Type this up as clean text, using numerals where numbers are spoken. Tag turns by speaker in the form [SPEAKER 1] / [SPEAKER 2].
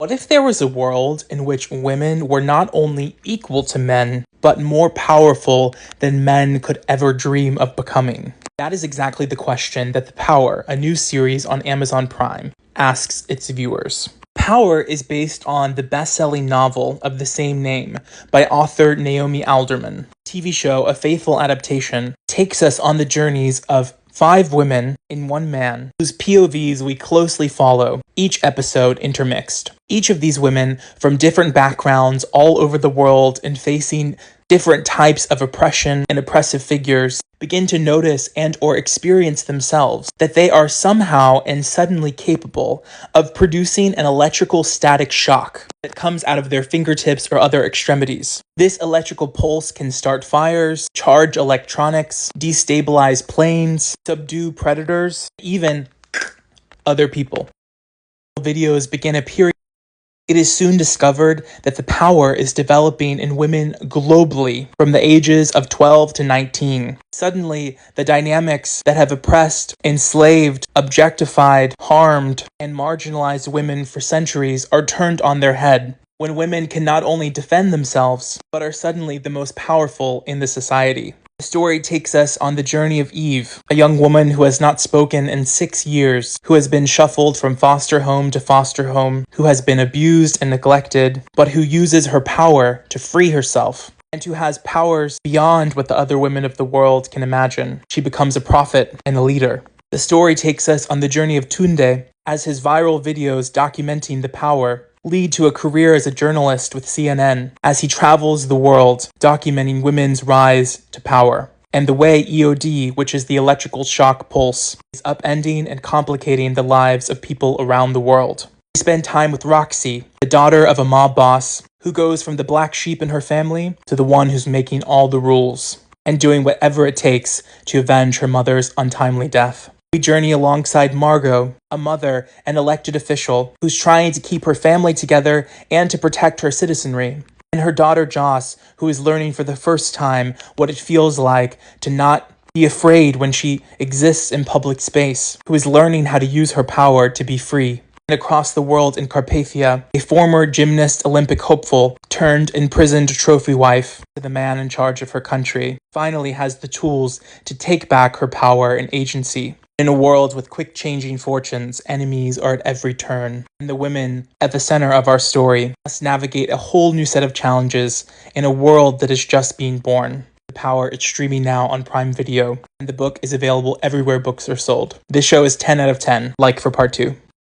[SPEAKER 1] What if there was a world in which women were not only equal to men, but more powerful than men could ever dream of becoming? That is exactly the question that The Power, a new series on Amazon Prime, asks its viewers. Power is based on the best-selling novel of the same name by author Naomi Alderman. The TV show, a faithful adaptation, takes us on the journeys of 5 women in one man, whose POVs we closely follow, each episode intermixed. Each of these women, from different backgrounds all over the world and facing different types of oppression and oppressive figures, begin to notice and or experience themselves that they are somehow and suddenly capable of producing an electrical static shock that comes out of their fingertips or other extremities. This electrical pulse can start fires, charge electronics, destabilize planes, subdue predators, even other people. Videos begin appearing. It is soon discovered that the power is developing in women globally from the ages of 12 to 19. Suddenly, the dynamics that have oppressed, enslaved, objectified, harmed, and marginalized women for centuries are turned on their head, when women can not only defend themselves, but are suddenly the most powerful in the society. The story takes us on the journey of Eve, a young woman who has not spoken in 6 years, who has been shuffled from foster home to foster home, who has been abused and neglected, but who uses her power to free herself, and who has powers beyond what the other women of the world can imagine. She becomes a prophet and a leader. The story takes us on the journey of Tunde, as his viral videos documenting the power lead to a career as a journalist with CNN, as he travels the world documenting women's rise to power, and the way EOD, which is the electrical shock pulse, is upending and complicating the lives of people around the world. We spend time with Roxy, the daughter of a mob boss, who goes from the black sheep in her family to the one who's making all the rules, and doing whatever it takes to avenge her mother's untimely death. We journey alongside Margot, a mother and elected official who's trying to keep her family together and to protect her citizenry, and her daughter Joss, who is learning for the first time what it feels like to not be afraid when she exists in public space, who is learning how to use her power to be free. And across the world in Carpathia, a former gymnast Olympic hopeful turned imprisoned trophy wife to the man in charge of her country, finally has the tools to take back her power and agency. In a world with quick-changing fortunes, enemies are at every turn, and the women at the center of our story must navigate a whole new set of challenges in a world that is just being born. The Power is streaming now on Prime Video, and the book is available everywhere books are sold. This show is 10 out of 10, like for part 2.